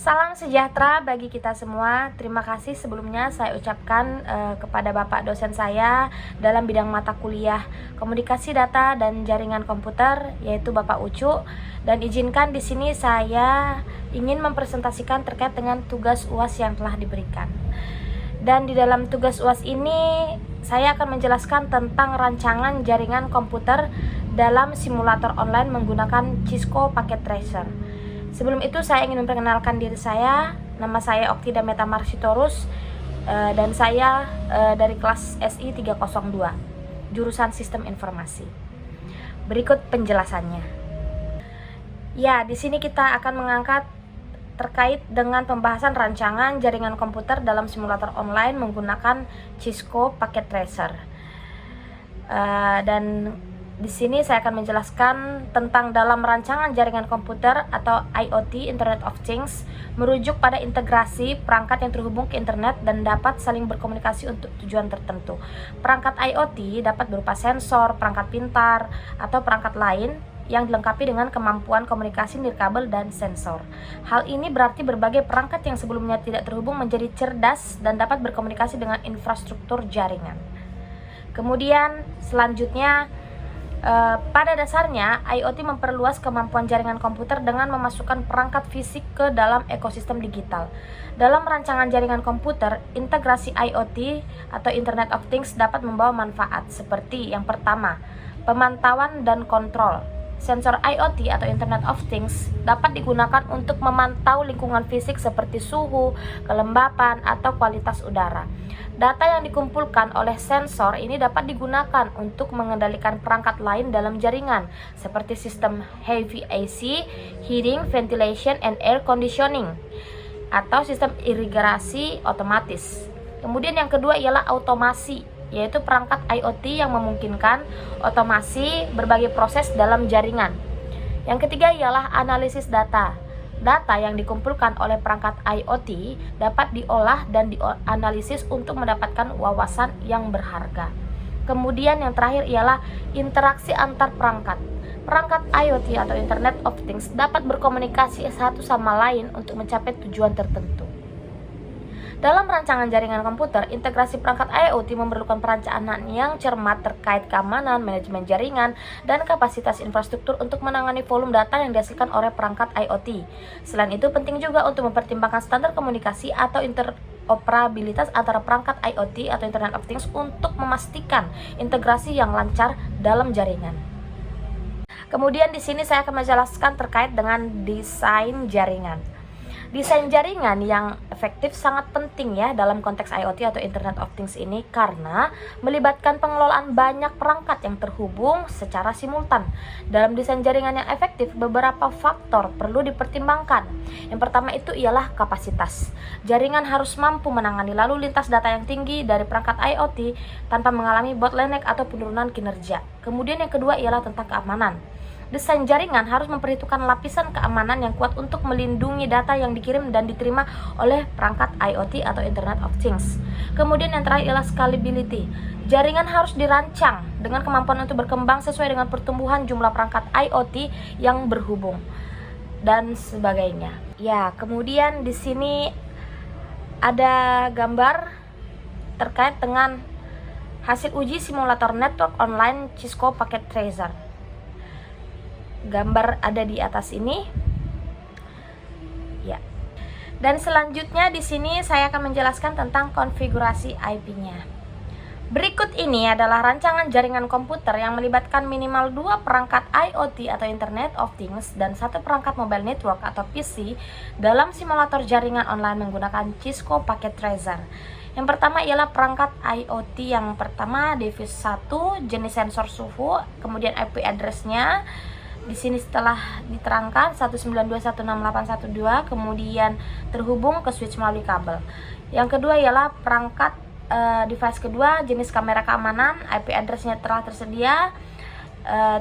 Salam sejahtera bagi kita semua. Terima kasih sebelumnya saya ucapkan kepada Bapak dosen saya dalam bidang mata kuliah Komunikasi Data dan Jaringan Komputer, yaitu Bapak Ucu. Dan izinkan di sini saya ingin mempresentasikan terkait dengan tugas UAS yang telah diberikan. Dan di dalam tugas UAS ini saya akan menjelaskan tentang rancangan jaringan komputer dalam simulator online menggunakan Cisco Packet Tracer. Sebelum itu saya ingin memperkenalkan diri saya. Nama saya Oktida Metamarsitorus dan saya dari kelas SI 302, jurusan Sistem Informasi. Berikut penjelasannya. Ya, di sini kita akan mengangkat terkait dengan pembahasan rancangan jaringan komputer dalam simulator online menggunakan Cisco Packet Tracer. Dan di sini saya akan menjelaskan tentang dalam rancangan jaringan komputer atau IoT, Internet of Things, merujuk pada integrasi perangkat yang terhubung ke internet dan dapat saling berkomunikasi untuk tujuan tertentu. Perangkat IoT dapat berupa sensor, perangkat pintar, atau perangkat lain yang dilengkapi dengan kemampuan komunikasi nirkabel dan sensor. Hal ini berarti berbagai perangkat yang sebelumnya tidak terhubung menjadi cerdas dan dapat berkomunikasi dengan infrastruktur jaringan. Kemudian selanjutnya, pada dasarnya IoT memperluas kemampuan jaringan komputer dengan memasukkan perangkat fisik ke dalam ekosistem digital. Dalam rancangan jaringan komputer, integrasi IoT atau Internet of Things dapat membawa manfaat seperti yang pertama, pemantauan dan kontrol. Sensor IoT atau Internet of Things dapat digunakan untuk memantau lingkungan fisik seperti suhu, kelembapan, atau kualitas udara. Data yang dikumpulkan oleh sensor ini dapat digunakan untuk mengendalikan perangkat lain dalam jaringan, seperti sistem heavy AC, heating, ventilation, and air conditioning, atau sistem irigasi otomatis. Kemudian yang kedua ialah automasi, yaitu perangkat IoT yang memungkinkan otomasi berbagai proses dalam jaringan. Yang ketiga ialah analisis data. Data yang dikumpulkan oleh perangkat IoT dapat diolah dan dianalisis untuk mendapatkan wawasan yang berharga. Kemudian yang terakhir ialah interaksi antar perangkat. Perangkat IoT atau Internet of Things dapat berkomunikasi satu sama lain untuk mencapai tujuan tertentu. Dalam rancangan jaringan komputer, integrasi perangkat IoT memerlukan perencanaan yang cermat terkait keamanan, manajemen jaringan, dan kapasitas infrastruktur untuk menangani volume data yang dihasilkan oleh perangkat IoT. Selain itu, penting juga untuk mempertimbangkan standar komunikasi atau interoperabilitas antara perangkat IoT atau Internet of Things untuk memastikan integrasi yang lancar dalam jaringan. Kemudian di sini saya akan menjelaskan terkait dengan desain jaringan. Desain jaringan yang efektif sangat penting ya dalam konteks IoT atau Internet of Things ini karena melibatkan pengelolaan banyak perangkat yang terhubung secara simultan. Dalam desain jaringan yang efektif, beberapa faktor perlu dipertimbangkan. Yang pertama itu ialah kapasitas. Jaringan harus mampu menangani lalu lintas data yang tinggi dari perangkat IoT tanpa mengalami bottleneck atau penurunan kinerja. Kemudian yang kedua ialah tentang keamanan. Desain jaringan harus memperhitungkan lapisan keamanan yang kuat untuk melindungi data yang dikirim dan diterima oleh perangkat IoT atau Internet of Things. Kemudian yang terakhir ialah scalability. Jaringan harus dirancang dengan kemampuan untuk berkembang sesuai dengan pertumbuhan jumlah perangkat IoT yang berhubung dan sebagainya. Ya, kemudian di sini ada gambar terkait dengan hasil uji simulator network online Cisco Packet Tracer. Gambar ada di atas ini. Ya. Dan selanjutnya di sini saya akan menjelaskan tentang konfigurasi IP-nya. Berikut ini adalah rancangan jaringan komputer yang melibatkan minimal 2 perangkat IoT atau Internet of Things dan 1 perangkat mobile network atau PC dalam simulator jaringan online menggunakan Cisco Packet Tracer. Yang pertama ialah perangkat IoT yang pertama, device 1, jenis sensor suhu, kemudian IP address-nya. Di sini setelah diterangkan 192.168.1.2, kemudian terhubung ke switch melalui kabel. Yang kedua ialah perangkat device kedua, jenis kamera keamanan, IP address-nya telah tersedia,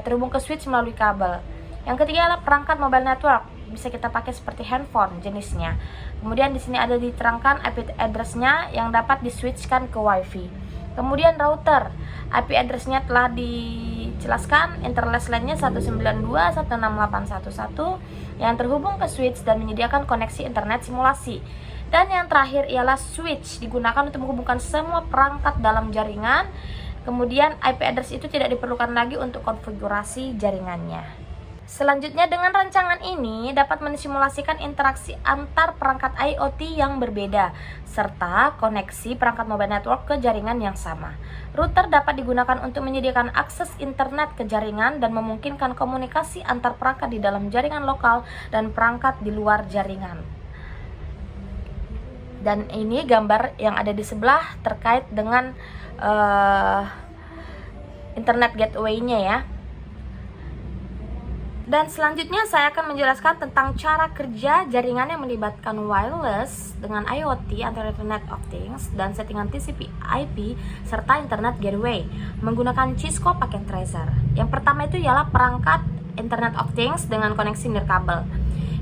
terhubung ke switch melalui kabel. Yang ketiga adalah perangkat mobile network, bisa kita pakai seperti handphone jenisnya. Kemudian di sini ada diterangkan IP address-nya yang dapat di-switchkan ke WiFi. Kemudian router, IP address-nya telah menjelaskan interlace LAN-nya 192.168.1.1 yang terhubung ke switch dan menyediakan koneksi internet simulasi. Dan yang terakhir ialah switch, digunakan untuk menghubungkan semua perangkat dalam jaringan. Kemudian IP address itu tidak diperlukan lagi untuk konfigurasi jaringannya. Selanjutnya, dengan rancangan ini dapat mensimulasikan interaksi antar perangkat IoT yang berbeda serta koneksi perangkat mobile network ke jaringan yang sama. Router dapat digunakan untuk menyediakan akses internet ke jaringan dan memungkinkan komunikasi antar perangkat di dalam jaringan lokal dan perangkat di luar jaringan. Dan ini gambar yang ada di sebelah terkait dengan internet gateway-nya ya. Dan selanjutnya saya akan menjelaskan tentang cara kerja jaringan yang melibatkan wireless dengan IoT atau Internet of Things dan settingan TCP/IP serta Internet Gateway menggunakan Cisco Packet Tracer. Yang pertama itu ialah perangkat Internet of Things dengan koneksi nirkabel,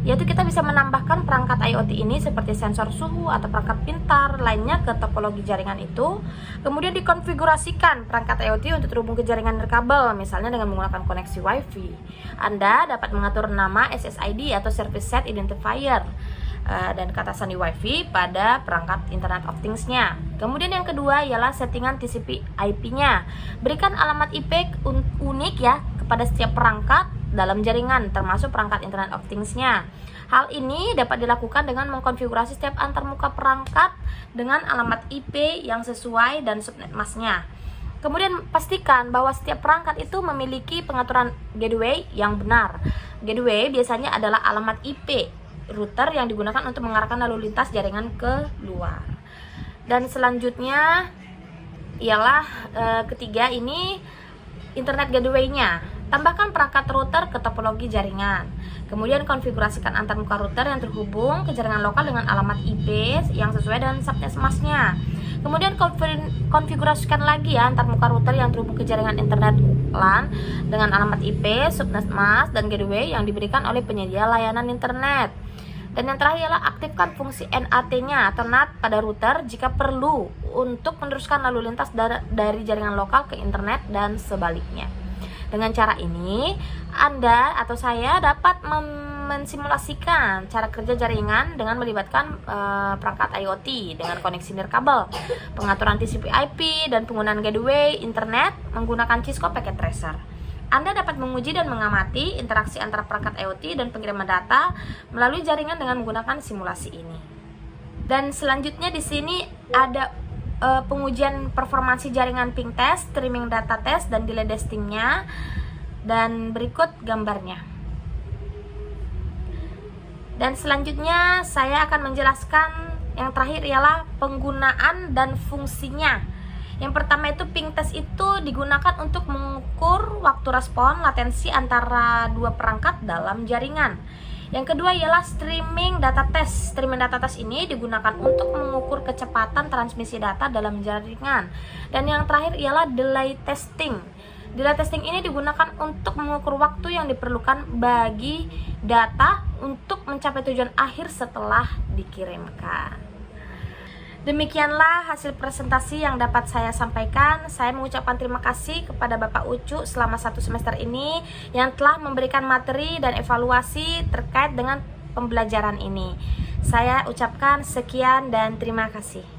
yaitu kita bisa menambahkan perangkat IoT ini seperti sensor suhu atau perangkat pintar lainnya ke topologi jaringan itu. Kemudian dikonfigurasikan perangkat IoT untuk terhubung ke jaringan nirkabel, misalnya dengan menggunakan koneksi WiFi. Anda dapat mengatur nama SSID atau Service Set Identifier dan kata sandi WiFi pada perangkat Internet of Things-nya. Kemudian yang kedua ialah settingan TCP/IP-nya. Berikan alamat IP unik ya kepada setiap perangkat dalam jaringan, termasuk perangkat Internet of Things-nya. Hal ini dapat dilakukan dengan mengkonfigurasi setiap antarmuka perangkat dengan alamat IP yang sesuai dan subnet mask-nya. Kemudian pastikan bahwa setiap perangkat itu memiliki pengaturan gateway yang benar. Gateway biasanya adalah alamat IP router yang digunakan untuk mengarahkan lalu lintas jaringan ke luar. Dan selanjutnya ialah ketiga ini Internet Gateway-nya. Tambahkan perangkat router ke topologi jaringan. Kemudian konfigurasikan antarmuka router yang terhubung ke jaringan lokal dengan alamat IP yang sesuai dengan subnet mask-nya. Kemudian konfigurasikan lagi ya antarmuka router yang terhubung ke jaringan internet LAN dengan alamat IP, subnet mask, dan gateway yang diberikan oleh penyedia layanan internet. Dan yang terakhir adalah aktifkan fungsi NAT-nya atau NAT pada router jika perlu untuk meneruskan lalu lintas dari jaringan lokal ke internet dan sebaliknya. Dengan cara ini, Anda atau saya dapat mensimulasikan cara kerja jaringan dengan melibatkan perangkat IoT dengan koneksi nirkabel, pengaturan TCP/IP, dan penggunaan gateway internet menggunakan Cisco Packet Tracer. Anda dapat menguji dan mengamati interaksi antara perangkat IoT dan pengiriman data melalui jaringan dengan menggunakan simulasi ini. Dan selanjutnya di sini ada pengujian performansi jaringan ping test, streaming data test, dan delay testingnya. Dan berikut gambarnya. Dan selanjutnya saya akan menjelaskan yang terakhir ialah penggunaan dan fungsinya. Yang pertama itu ping test itu digunakan untuk mengukur waktu respon latensi antara dua perangkat dalam jaringan. Yang kedua ialah streaming data test. Streaming data test ini digunakan untuk mengukur kecepatan transmisi data dalam jaringan. Dan yang terakhir ialah delay testing. Delay testing ini digunakan untuk mengukur waktu yang diperlukan bagi data untuk mencapai tujuan akhir setelah dikirimkan. Demikianlah hasil presentasi yang dapat saya sampaikan. Saya mengucapkan terima kasih kepada Bapak Ucu selama 1 semester ini yang telah memberikan materi dan evaluasi terkait dengan pembelajaran ini. Saya ucapkan sekian dan terima kasih.